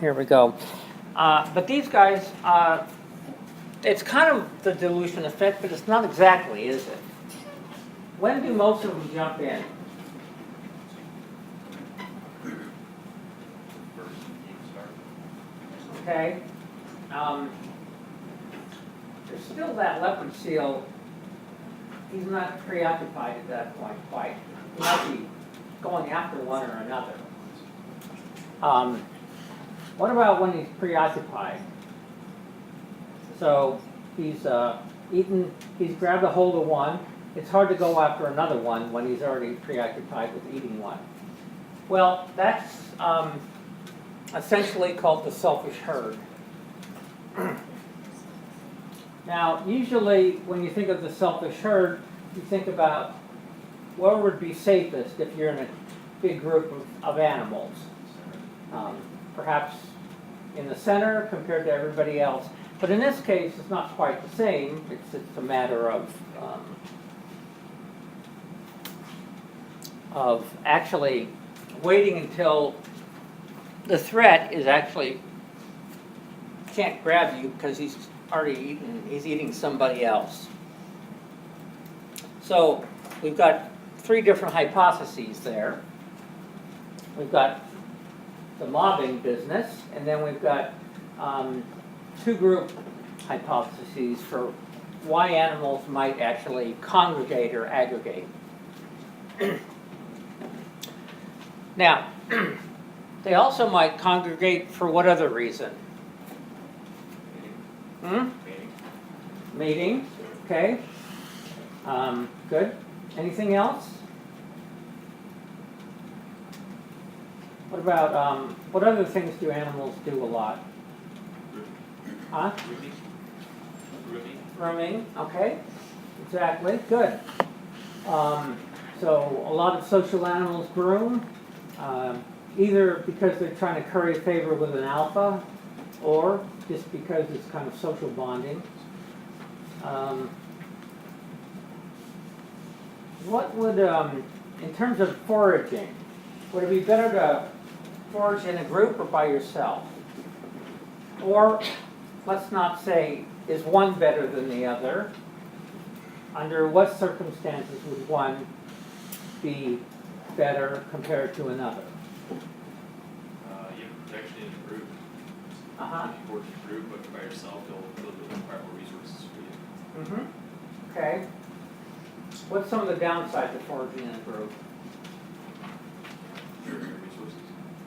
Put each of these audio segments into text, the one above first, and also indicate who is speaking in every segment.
Speaker 1: here we go. But these guys, it's kind of the dilution effect, but it's not exactly, is it? When do most of them jump in? Okay. There's still that leopard seal. He's not preoccupied at that point quite. He might be going after one or another. What about when he's preoccupied? So he's he's grabbed a hold of one. It's hard to go after another one when he's already preoccupied with eating one. Well, that's essentially called the selfish herd. Now, usually when you think of the selfish herd, you think about where would be safest if you're in a big group of animals. Perhaps in the center compared to everybody else. But in this case, it's not quite the same. It's a matter of actually waiting until the threat is actually can't grab you because he's already eaten. He's eating somebody else. So we've got three different hypotheses there. We've got the mobbing business, and then we've got two group hypotheses for why animals might actually congregate or aggregate. Now, they also might congregate for what other reason? Mating. Okay. Good. Anything else? What about, what other things do animals do a lot? Huh? Grooming. Okay. Exactly. Good. So a lot of social animals groom, either because they're trying to curry favor with an alpha, or just because it's kind of social bonding. What would, in terms of foraging, would it be better to forage in a group or by yourself? Or, let's not say, is one better than the other? Under what circumstances would one be better compared to another?
Speaker 2: You have protection in a group.
Speaker 1: Uh-huh.
Speaker 2: If you forage in a group, but by yourself, you'll require more resources for you.
Speaker 1: Mm-hmm. Okay. What's some of the downsides of foraging in a group?
Speaker 2: Share your resources.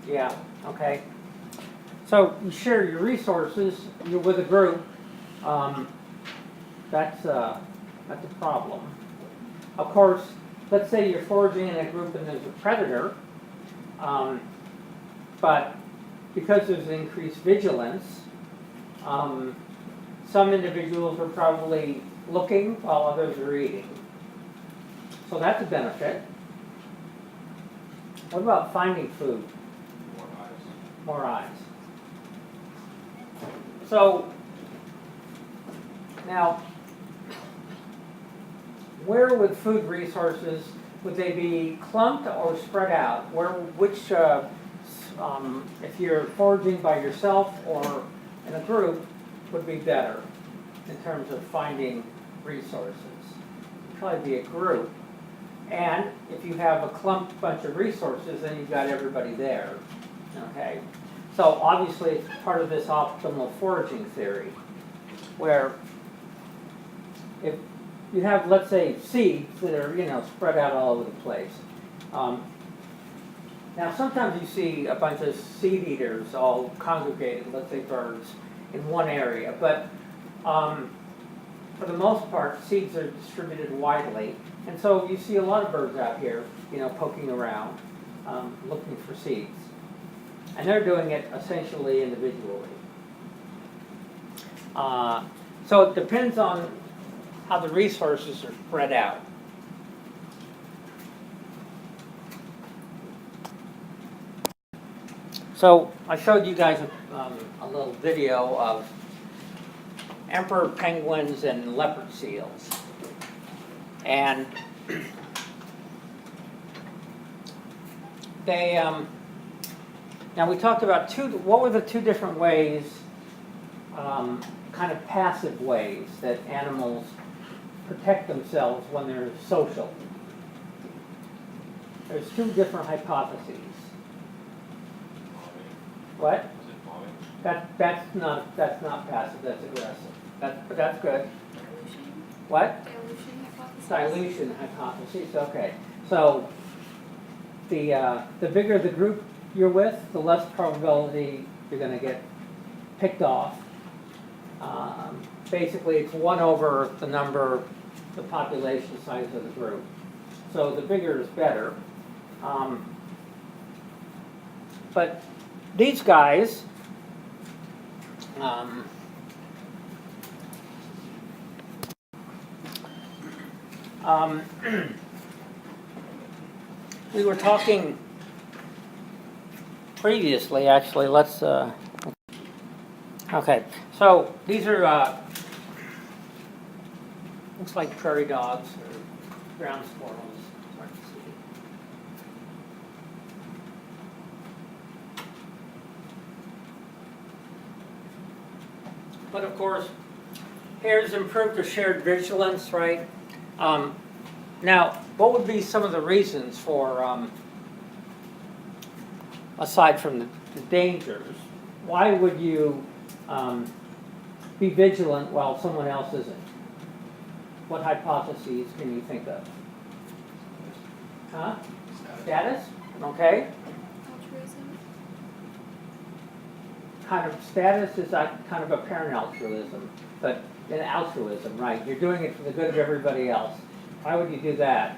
Speaker 1: Yeah, okay. So you share your resources, you're with a group, that's a problem. Of course, let's say you're foraging in a group and there's a predator, but because there's increased vigilance, some individuals are probably looking while others are eating. So that's a benefit. What about finding food?
Speaker 2: More eyes.
Speaker 1: More eyes. So, now, where would food resources, would they be clumped or spread out? If you're foraging by yourself or in a group, would be better in terms of finding resources? Probably be a group. And if you have a clumped bunch of resources, then you've got everybody there. Okay. So obviously it's part of this optimal foraging theory, where if you have, let's say, seeds that are spread out all over the place. Now sometimes you see a bunch of seed eaters all congregated, let's say birds, in one area, but for the most part, seeds are distributed widely, and so you see a lot of birds out here, poking around, looking for seeds. And they're doing it essentially individually. So it depends on how the resources are spread out. So I showed you guys a little video of emperor penguins and leopard seals. And Now we talked about what were the two different ways, kind of passive ways that animals protect themselves when they're social? There's two different hypotheses. What?
Speaker 2: Is it bombing?
Speaker 1: That's not passive, that's aggressive. That's good.
Speaker 3: Dilution.
Speaker 1: What?
Speaker 3: Dilution hypothesis.
Speaker 1: Dilution hypothesis, okay. So the bigger the group you're with, the less probability you're going to get picked off. Basically, it's 1 over the population size of the group. So the bigger is better. But these guys, we were talking previously, actually. Let's. Okay, so these are looks like prairie dogs or ground squirrels. Hard to see. But of course, hares improved their shared vigilance, right? Now, what would be some of the reasons for, aside from the dangers, why would you be vigilant while someone else isn't? What hypotheses can you think of? Huh? Status? Okay.
Speaker 3: Altruism.
Speaker 1: Kind of status is kind of apparent altruism, but an altruism, right? You're doing it for the good of everybody else. Why would you do that?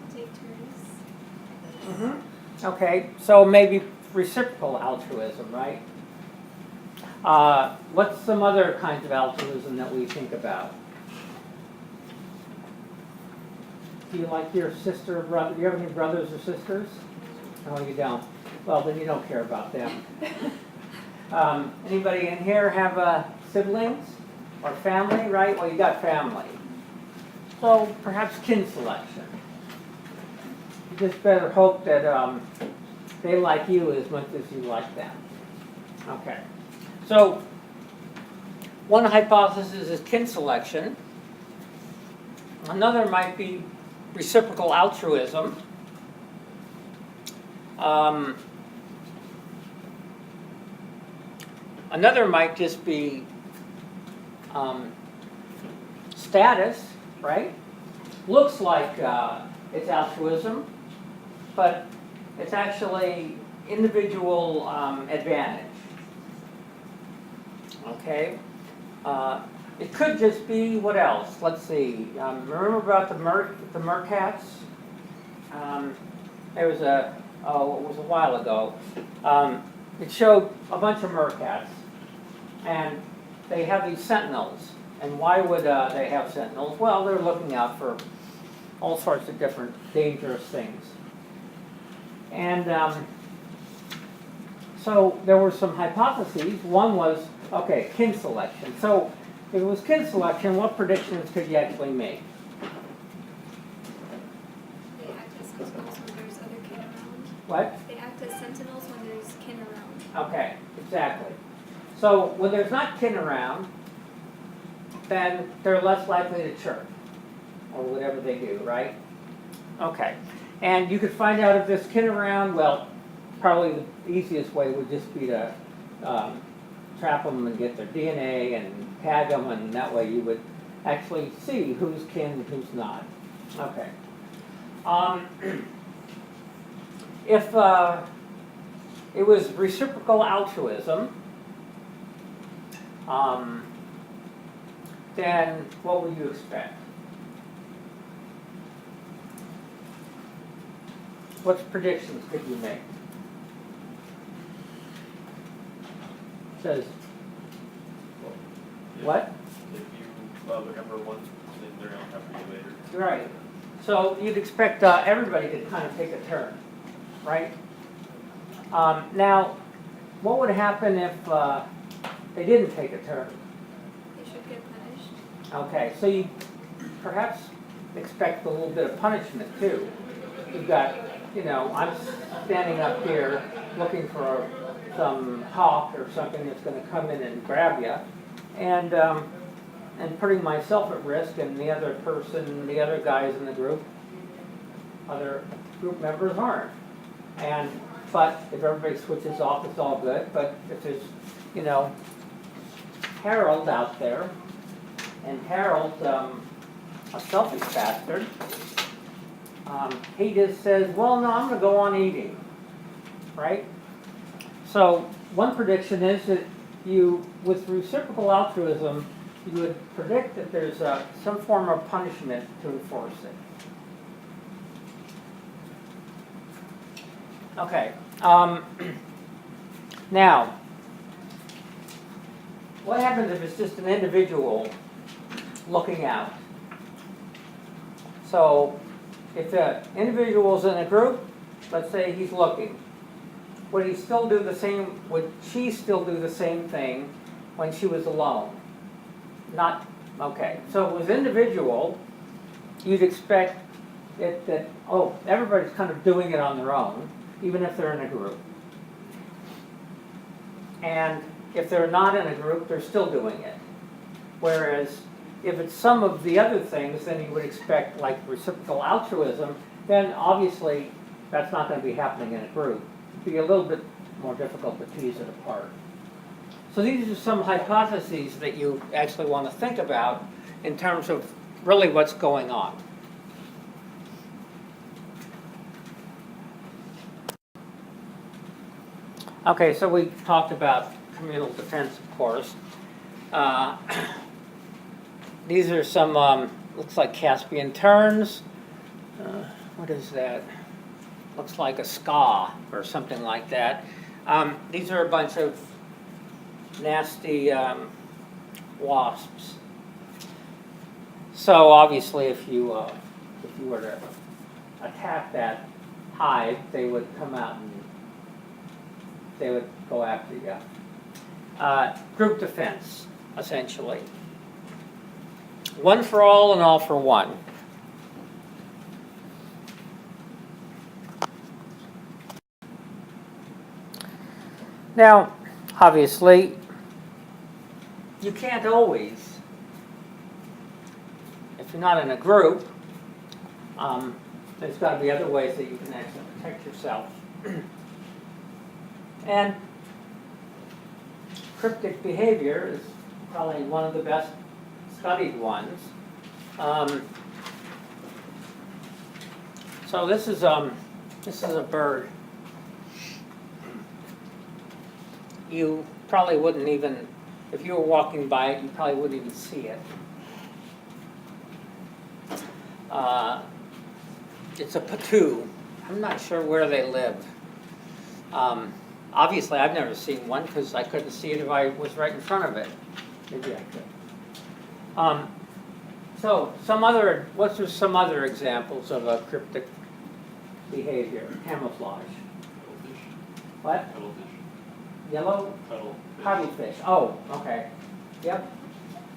Speaker 3: To take turns.
Speaker 1: Mm-hmm. Okay, so maybe reciprocal altruism, right? What's some other kinds of altruism that we think about? Do you like your sister or brother? Do you have any brothers or sisters? No, you don't. Well, then you don't care about them. Anybody in here have siblings or family, right? Well, you got family. So perhaps kin selection. You just better hope that they like you as much as you like them. Okay. So one hypothesis is kin selection. Another might be reciprocal altruism. Another might just be status, right? Looks like it's altruism, but it's actually individual advantage. Okay? It could just be, what else? Let's see. Remember about the mercats? There was it was a while ago. It showed a bunch of mercats, and they have these sentinels. And why would they have sentinels? Well, they're looking out for all sorts of different dangerous things. And so there were some hypotheses. One was, okay, kin selection. So if it was kin selection, what predictions could you actually make?
Speaker 3: They act as sentinels when there's other kin around.
Speaker 1: What?
Speaker 3: They act as sentinels when there's kin around.
Speaker 1: Okay, exactly. So when there's not kin around, then they're less likely to chirp or whatever they do, right? Okay. And you could find out if there's kin around, well, probably the easiest way would just be to trap them and get their DNA and tag them, and that way you would actually see who's kin and who's not. Okay. If it was reciprocal altruism, then what would you expect? What predictions could you make? Says what?
Speaker 2: If you love whatever one, then they're gonna have to you later.
Speaker 1: Right. So you'd expect everybody to kind of take a turn, right? Now, what would happen if they didn't take a turn?
Speaker 3: They should get punished.
Speaker 1: Okay, so you perhaps expect a little bit of punishment too. You've got you know, I'm standing up here looking for some hawk or something that's going to come in and grab you, and putting myself at risk, and the other person, the other guys in the group, other group members aren't. But if everybody switches off, it's all good. But if there's, you know, Harold out there, and Harold's a selfish bastard, he just says, well, no, I'm going to go on eating, right? So one prediction is that with reciprocal altruism, you would predict that there's some form of punishment to enforce it. Okay. Now, what happens if it's just an individual looking out? So, if the individual's in a group, let's say he's looking, would she still do the same thing when she was alone? Not, okay. So if it was individual, you'd expect that, oh, everybody's kind of doing it on their own, even if they're in a group. And if they're not in a group, they're still doing it. Whereas if it's some of the other things, then you would expect, like reciprocal altruism, then obviously that's not going to be happening in a group. It'd be a little bit more difficult to tease it apart. So these are some hypotheses that you actually want to think about in terms of really what's going on. Okay, so we talked about communal defense, of course. These are some, looks like Caspian terns. What is that? Looks like a ska or something like that. These are a bunch of nasty wasps. So obviously, if you were to attack that hive, they would come out and they would go after you. Group defense, essentially. One for all and all for one. Now, obviously, you can't always, if you're not in a group, there's got to be other ways that you can actually protect yourself. And cryptic behavior is probably one of the best studied ones. So this is a bird. You probably wouldn't even, if you were walking by it, you probably wouldn't even see it. It's a patoo. I'm not sure where they live. Obviously, I've never seen one because I couldn't see it if I was right in front of it. Maybe I could. So, what's some other examples of a cryptic behavior? Camouflage.
Speaker 2: Cuttlefish.
Speaker 1: What?
Speaker 2: Cuttlefish.
Speaker 1: Yellow?
Speaker 2: Cuttlefish.
Speaker 1: Cuttlefish. Oh, okay. Yep.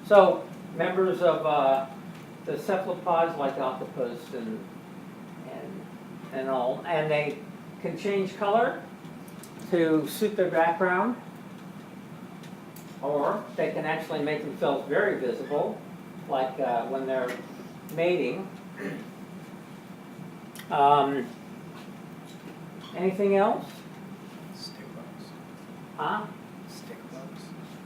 Speaker 1: So, members of the cephalopods, like octopus and all, and they can change color to suit their background, or they can actually make themselves very visible, like when they're mating. Anything else?
Speaker 4: Stick bugs.
Speaker 1: Huh?
Speaker 4: Stick bugs.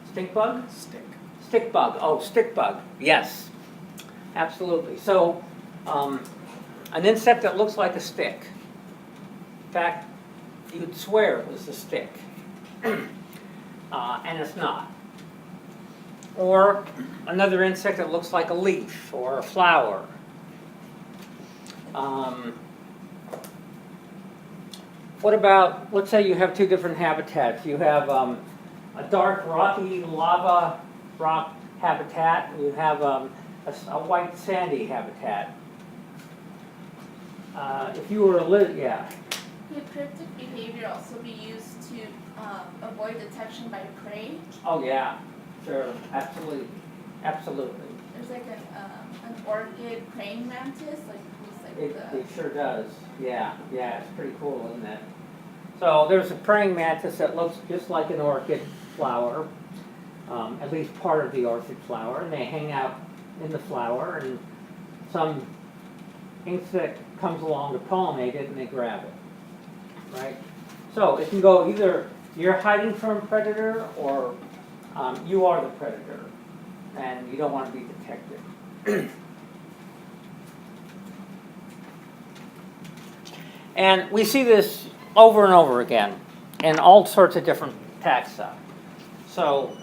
Speaker 1: Stink bug?
Speaker 4: Stick.
Speaker 1: Stick bug. Oh, stick bug. Yes, absolutely. So, an insect that looks like a stick. In fact, you'd swear it was a stick, and it's not. Or another insect that looks like a leaf or a flower. What about, let's say you have two different habitats. You have a dark rocky lava rock habitat, and you have a white sandy habitat. If you were yeah.
Speaker 5: Could cryptic behavior also be used to avoid detection by prey?
Speaker 1: Oh yeah, sure, absolutely, absolutely.
Speaker 5: There's like an orchid praying mantis, like who's like
Speaker 1: It
Speaker 5: the,
Speaker 1: sure does, yeah, it's pretty cool, isn't it? So there's a praying mantis that looks just like an orchid flower, at least part of the orchid flower, and they hang out in the flower, and some insect comes along to pollinate it, and they grab it, right? So it can go either you're hiding from a predator, or you are the predator, and you don't want to be detected. And we see this over and over again in all sorts of different taxa. So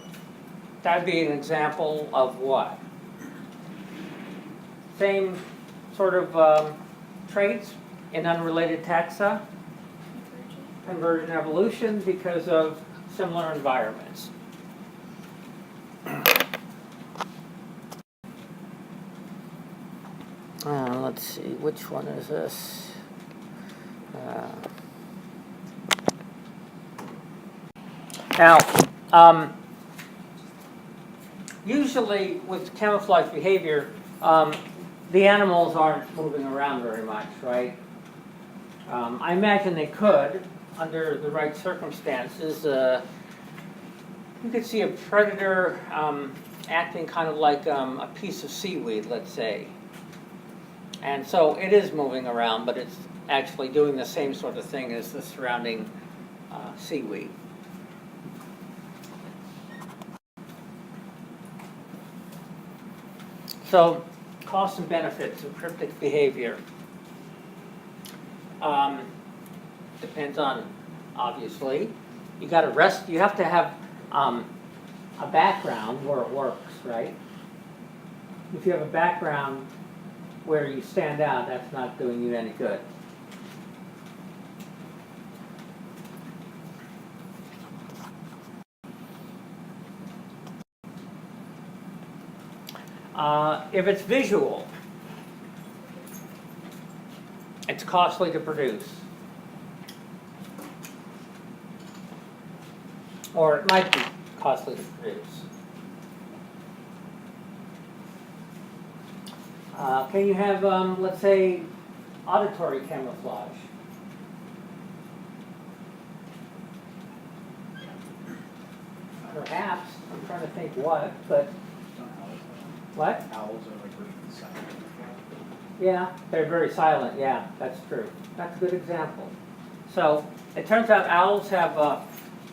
Speaker 1: that'd be an example of what? Same sort of traits in unrelated taxa. Convergent evolution because of similar environments. Let's see, which one is this? Now, usually with camouflage behavior, the animals aren't moving around very much, right? I imagine they could, under the right circumstances. You could see a predator acting kind of like a piece of seaweed, let's say. And so it is moving around, but it's actually doing the same sort of thing as the surrounding seaweed. So, costs and benefits of cryptic behavior. Depends on, obviously, you have to have a background where it works, right? If you have a background where you stand out, that's not doing you any good. If it's visual, it's costly to produce. Or it might be costly to produce. Can you have, let's say, auditory camouflage? Perhaps. I'm trying to think what, but what?
Speaker 4: Owls are like really silent.
Speaker 1: Yeah, they're very silent. Yeah, that's true. That's a good example. So it turns out owls have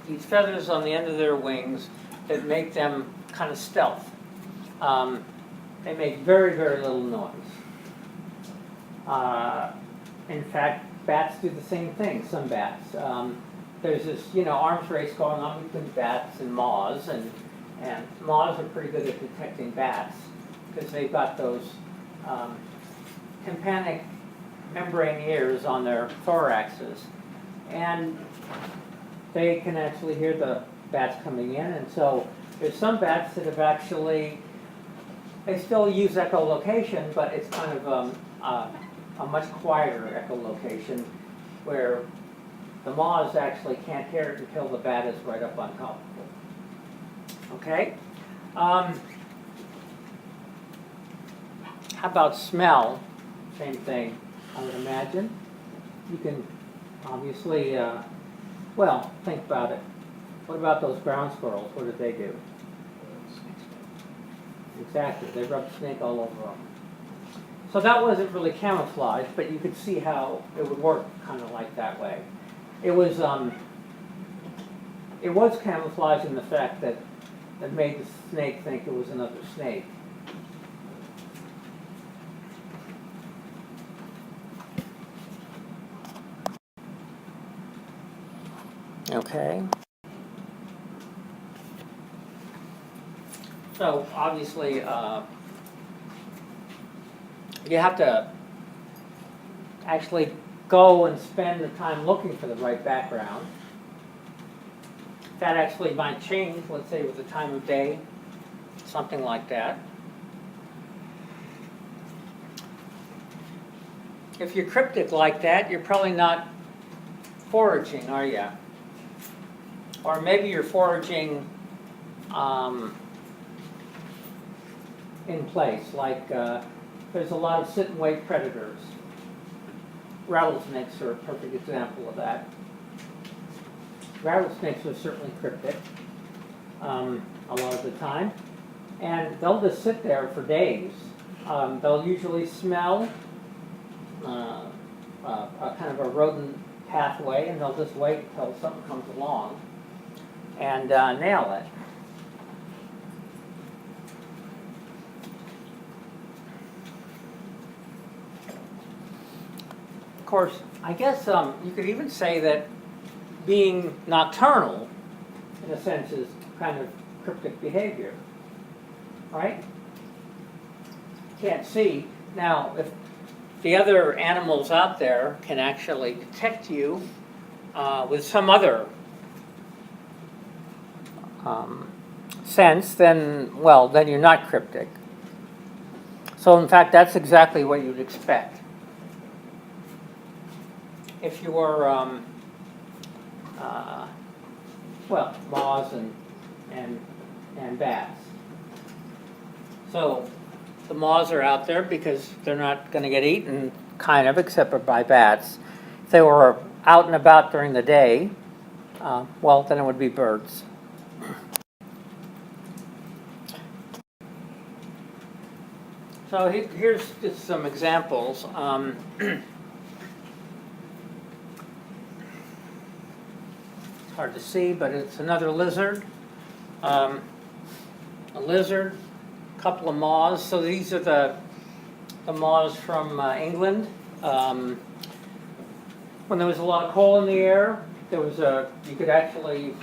Speaker 1: these feathers on the end of their wings that make them kind of stealth. They make very, very little noise. In fact, bats do the same thing, some bats. There's this, arms race going on between bats and moths, and moths are pretty good at detecting bats because they've got those tympanic membrane ears on their thoraxes. And they can actually hear the bats coming in, and so there's some bats that have actually, they still use echolocation, but it's kind of a much quieter echolocation where the moths actually can't hear it until the bat is right up on top of it. Okay? How about smell? Same thing, I would imagine. You can obviously, think about it. What about those ground squirrels? What did they do? Exactly, they rubbed snake all over them. So that wasn't really camouflage, but you could see how it would work kind of like that way. It was camouflage in the fact that it made the snake think it was another snake. Okay. So obviously, you have to actually go and spend the time looking for the right background. That actually might change, let's say with the time of day, something like that. If you're cryptic like that, you're probably not foraging, are you? Or maybe you're foraging in place, like there's a lot of sit and wait predators. rattlesnakes are a perfect example of that. Rattlesnakes are certainly cryptic a lot of the time, and they'll just sit there for days. They'll usually smell a kind of a rodent pathway, and they'll just wait until something comes along and nail it. Of course, I guess you could even say that being nocturnal, in a sense, is kind of cryptic behavior, right? Can't see. Now, if the other animals out there can actually detect you with some other sense, then you're not cryptic. So in fact, that's exactly what you'd expect. If you were, moths and bats. So the moths are out there because they're not going to get eaten, kind of, except for by bats. If they were out and about during the day, then it would be birds. So here's just some examples. It's hard to see, but it's another lizard. A lizard, a couple of moths. So these are the moths from England. When there was a lot of coal in the air, you could actually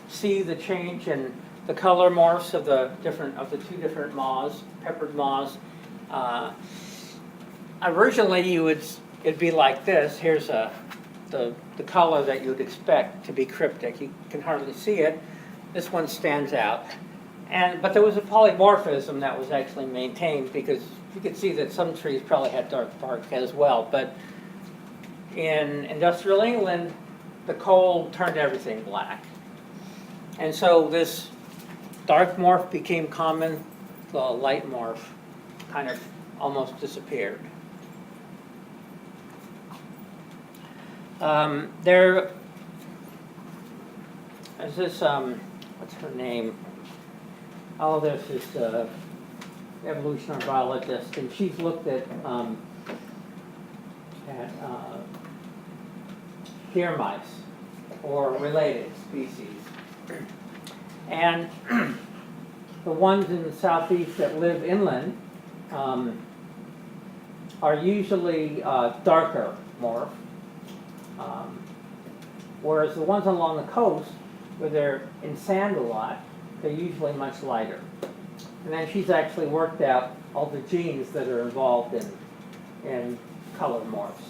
Speaker 1: see the change in the color morphs of the two different moths, peppered moths. Originally, it'd be like this. Here's the color that you would expect to be cryptic. You can hardly see it. This one stands out. But there was a polymorphism that was actually maintained, because you could see that some trees probably had dark bark as well. But in industrial England, the coal turned everything black. And so this dark morph became common. The light morph kind of almost disappeared. There is this, what's her name? Oh, there's this evolutionary biologist, and she's looked at deer mice, or related species. And the ones in the southeast that live inland are usually darker morph, whereas the ones along the coast, where they're in sand a lot, they're usually much lighter. And then she's actually worked out all the genes that are involved in color morphs.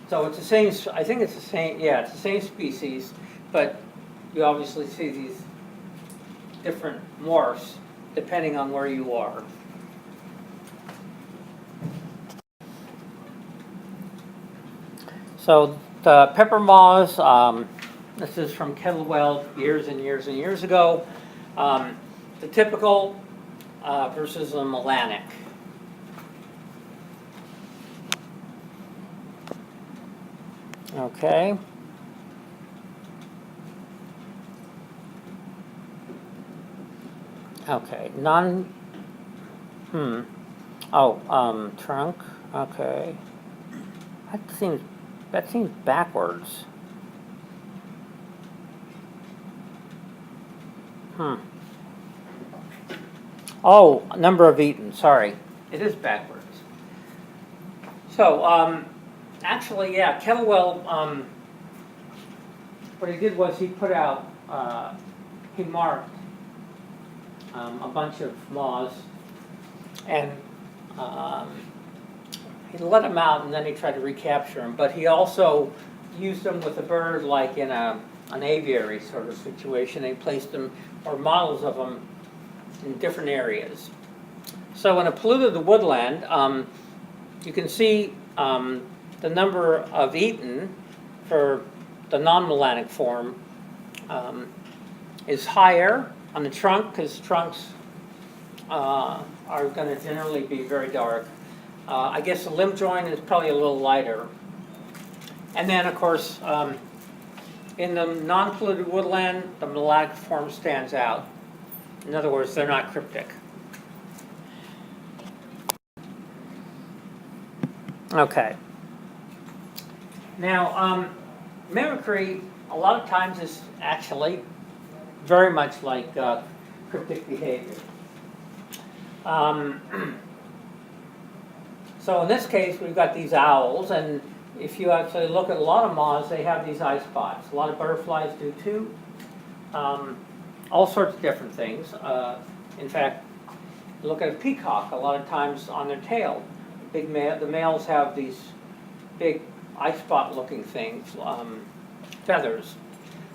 Speaker 1: So it's the same, I think it's the same, yeah, it's the same species, but you obviously see these different morphs depending on where you are. So the pepper moths, this is from Kettlewell years and years and years ago. The typical versus a melanic. Okay. Okay, trunk, okay. That seems backwards. Oh, number of eaten, sorry. It is backwards. So, actually, yeah, Kettlewell, what he did was he put out, he marked a bunch of moths, and he let them out, and then he tried to recapture them. But he also used them with a bird, like in an aviary sort of situation. He placed them, or models of them, in different areas. So in a polluted woodland, you can see the number of eaten for the non-melanic form is higher on the trunk, because trunks are going to generally be very dark. I guess the limb joint is probably a little lighter. And then, of course, in the non-polluted woodland, the melodic form stands out. In other words, they're not cryptic. Okay. Now, mimicry, a lot of times, is actually very much like cryptic behavior. So in this case, we've got these owls, and if you actually look at a lot of moths, they have these eye spots. A lot of butterflies do too. All sorts of different things. In fact, look at a peacock. A lot of times on their tail, the males have these big eye spot looking things, feathers.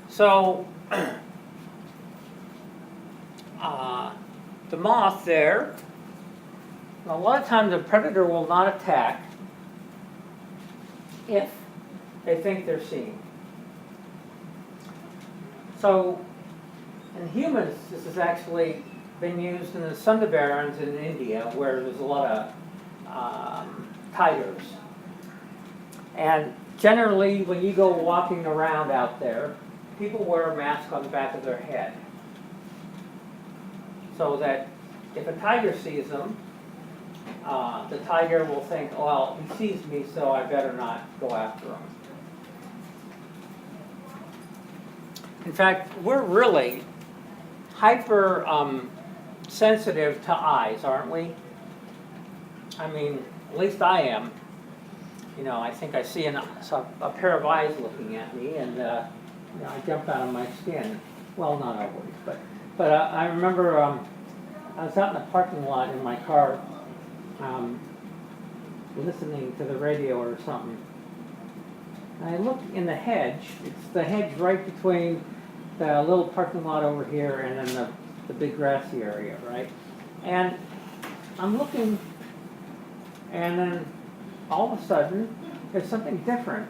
Speaker 1: So the moth there, a lot of times the predator will not attack if they think they're seen. So in humans, this has actually been used in the Sundarbans in India, where there's a lot of tigers. And generally, when you go walking around out there, people wear a mask on the back of their head, so that if a tiger sees them, the tiger will think, well, he sees me, so I better not go after him. In fact, we're really hyper sensitive to eyes, aren't we? I mean, at least I am. You know, I think I see a pair of eyes looking at me, and I jump out of my skin. Well, not always, but I remember I was out in the parking lot in my car, listening to the radio or something. And I look in the hedge. It's the hedge right between the little parking lot over here and then the big grassy area, right? And I'm looking, and then all of a sudden, there's something different.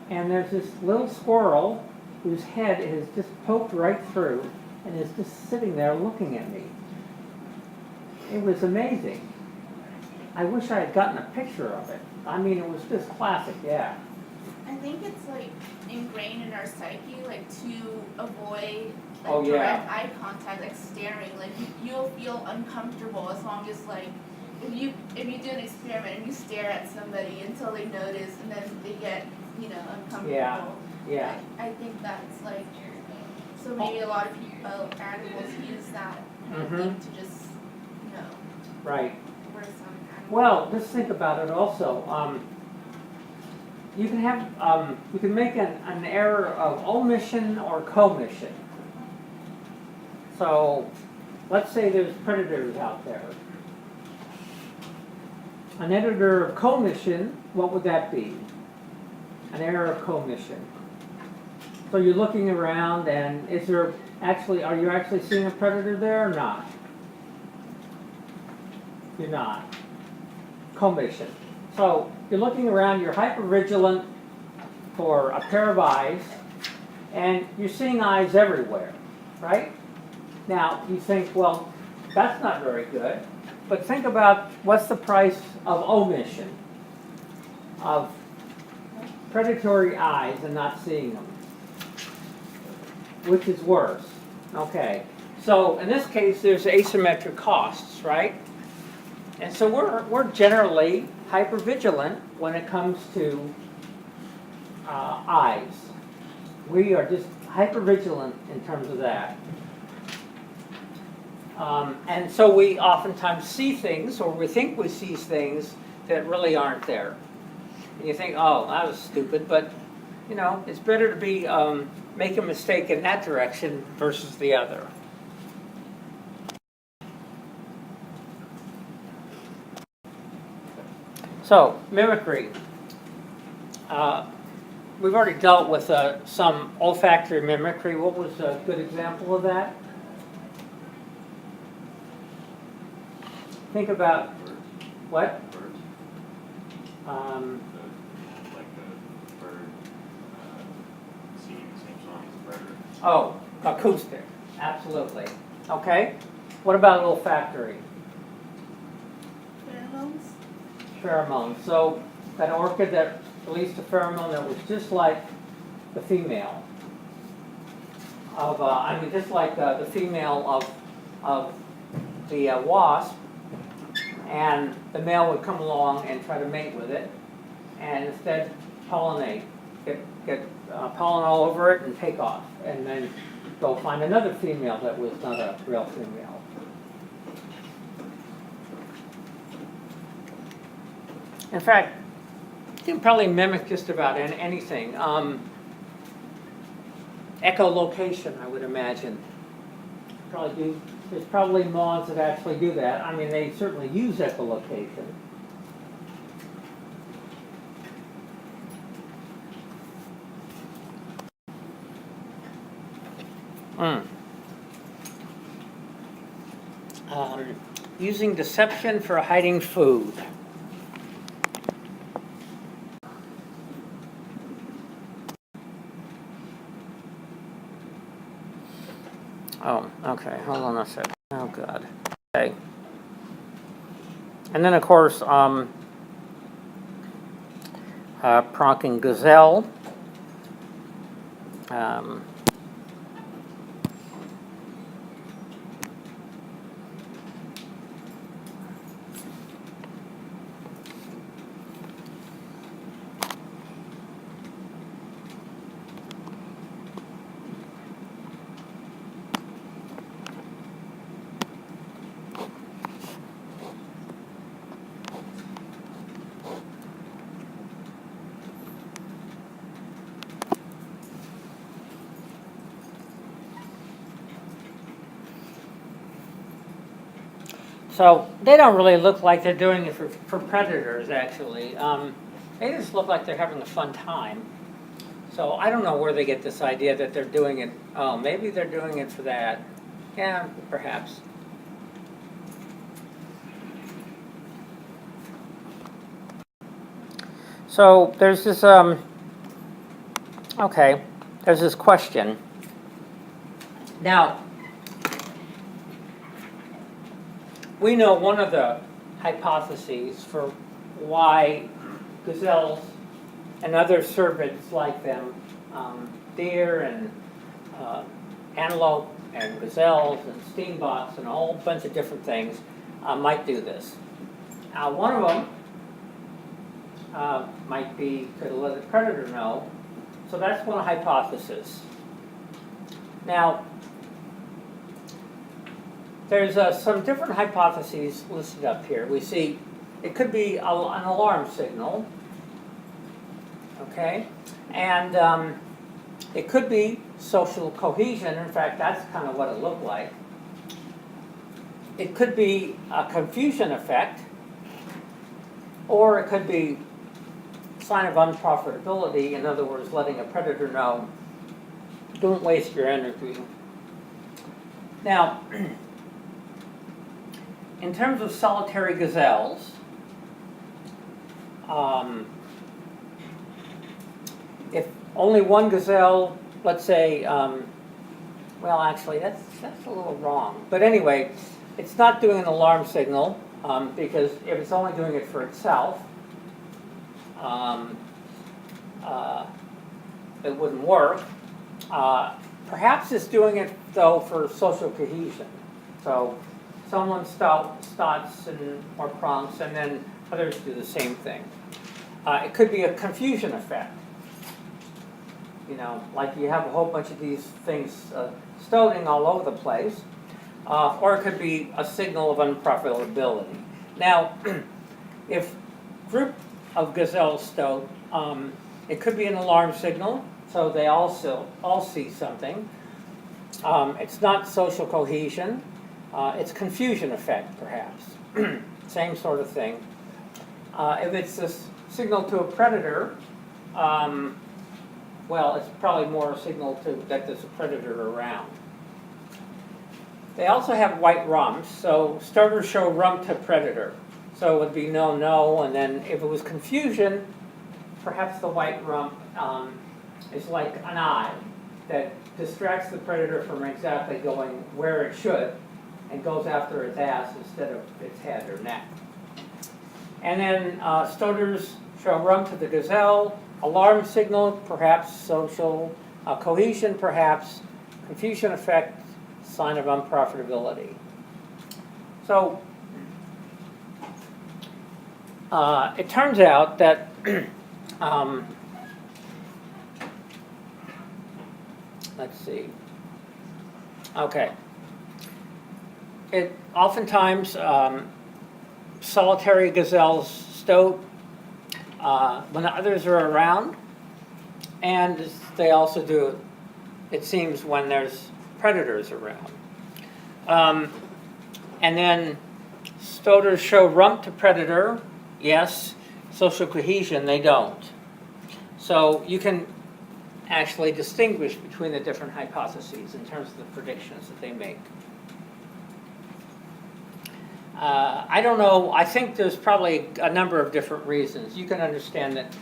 Speaker 1: And there's this little squirrel whose head is just poked right through and is just sitting there looking at me. It was amazing. I wish I had gotten a picture of it. I mean, it was just classic, yeah.
Speaker 5: I think it's like ingrained in our psyche, like to avoid like
Speaker 1: Oh, yeah.
Speaker 5: direct eye contact, like staring. Like you'll feel uncomfortable as long as like if you do an experiment and you stare at somebody until they notice and then they get uncomfortable.
Speaker 1: Yeah. Yeah.
Speaker 5: I think that's like so maybe a lot of people animals use that thing to just
Speaker 1: Right.
Speaker 5: where some animals.
Speaker 1: Well, just think about it also. You can have you can make an error of omission or commission. So let's say there's predators out there. An error of commission, what would that be? An error of commission. So you're looking around, and are you actually seeing a predator there or not? You're not. Commission. So you're looking around, you're hypervigilant for a pair of eyes, and you're seeing eyes everywhere, right? Now, you think, well, that's not very good, but think about what's the price of omission, of predatory eyes and not seeing them. Which is worse? Okay, so in this case, there's asymmetric costs, right? And so we're generally hypervigilant when it comes to eyes. We are just hypervigilant in terms of that. And so we oftentimes see things, or we think we see things that really aren't there. And you think, oh, that was stupid, but it's better to be make a mistake in that direction versus the other. So, mimicry. We've already dealt with some olfactory mimicry. What was a good example of that? Think about what?
Speaker 2: Birds. Like the bird singing the same song as the predator.
Speaker 1: Oh, acoustic. Absolutely. Okay. What about olfactory?
Speaker 5: Pheromones?
Speaker 1: pheromone. So an orchid that released a pheromone that was just like the female of, just like the female of the wasp, and the male would come along and try to mate with it, and instead pollinate, get pollen all over it and take off, and then go find another female that was not a real female. In fact, you can probably mimic just about anything. Echolocation, I would imagine. There's probably moths that actually do that. I mean, they certainly use echolocation. Using deception for hiding food. Oh, okay, hold on a sec. Oh, God. Okay. And then, of course, prank and gazelle. So they don't really look like they're doing it for predators, actually. They just look like they're having a fun time. So I don't know where they get this idea that they're doing it. Oh, maybe they're doing it for that. Yeah, perhaps. So there's this, okay, there's this question. Now, we know one of the hypotheses for why gazelles and other cervids like them, deer and antelope and gazelles and steambots and a whole bunch of different things might do this. One of them might be to let the predator know. So that's one hypothesis. Now, there's some different hypotheses listed up here. We see it could be an alarm signal, okay? And it could be social cohesion. In fact, that's kind of what it looked like. It could be a confusion effect, or it could be a sign of unprofitability. In other words, letting a predator know, don't waste your energy. Now, in terms of solitary gazelles, if only one gazelle, let's say, well, actually, that's a little wrong. But anyway, it's not doing an alarm signal because if it's only doing it for itself, it wouldn't work. Perhaps it's doing it, though, for social cohesion. So someone starts or pranks, and then others do the same thing. It could be a confusion effect. You know, like you have a whole bunch of these things stoating all over the place. Or it could be a signal of unprofitability. Now, if a group of gazelles stoat, it could be an alarm signal, so they all see something. It's not social cohesion. It's confusion effect, perhaps. Same sort of thing. If it's a signal to a predator, well, it's probably more a signal that there's a predator around. They also have white rumps, so starters show rump to predator. So it would be no, no, and then if it was confusion, perhaps the white rump is like an eye that distracts the predator from exactly going where it should and goes after its ass instead of its head or neck. And then stoters show rump to the gazelle, alarm signal, perhaps social cohesion, perhaps confusion effect, sign of unprofitability. So it turns out that let's see. Okay. It oftentimes solitary gazelles stoat when others are around, and they also do it seems when there's predators around. And then stoters show rump to predator, yes. Social cohesion, they don't. So you can actually distinguish between the different hypotheses in terms of the predictions that they make. I don't know, I think there's probably a number of different reasons. You can understand that,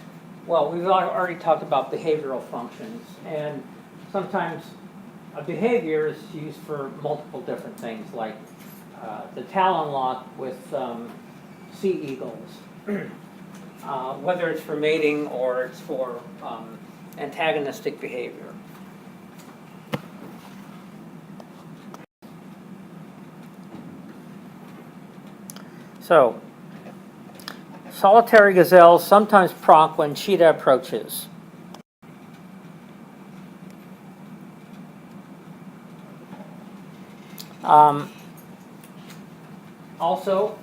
Speaker 1: well, we've already talked about behavioral functions, and sometimes a behavior is used for multiple different things, like the talon lock with sea eagles, whether it's for mating or it's for antagonistic behavior. So, solitary gazelles sometimes pronk when cheetah approaches. Also,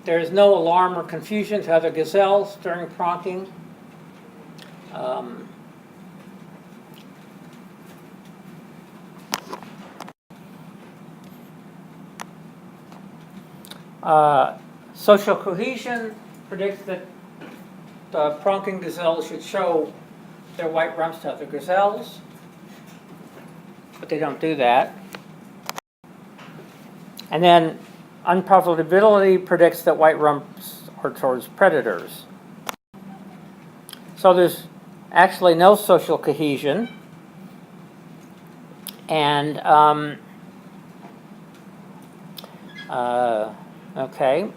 Speaker 1: there is no alarm or confusion to other gazelles during pronking. Social cohesion predicts that the pronking gazelles should show their white rumps to other gazelles, but they don't do that. And then unprofitability predicts that white rumps are towards predators. So there's actually no social cohesion, and okay.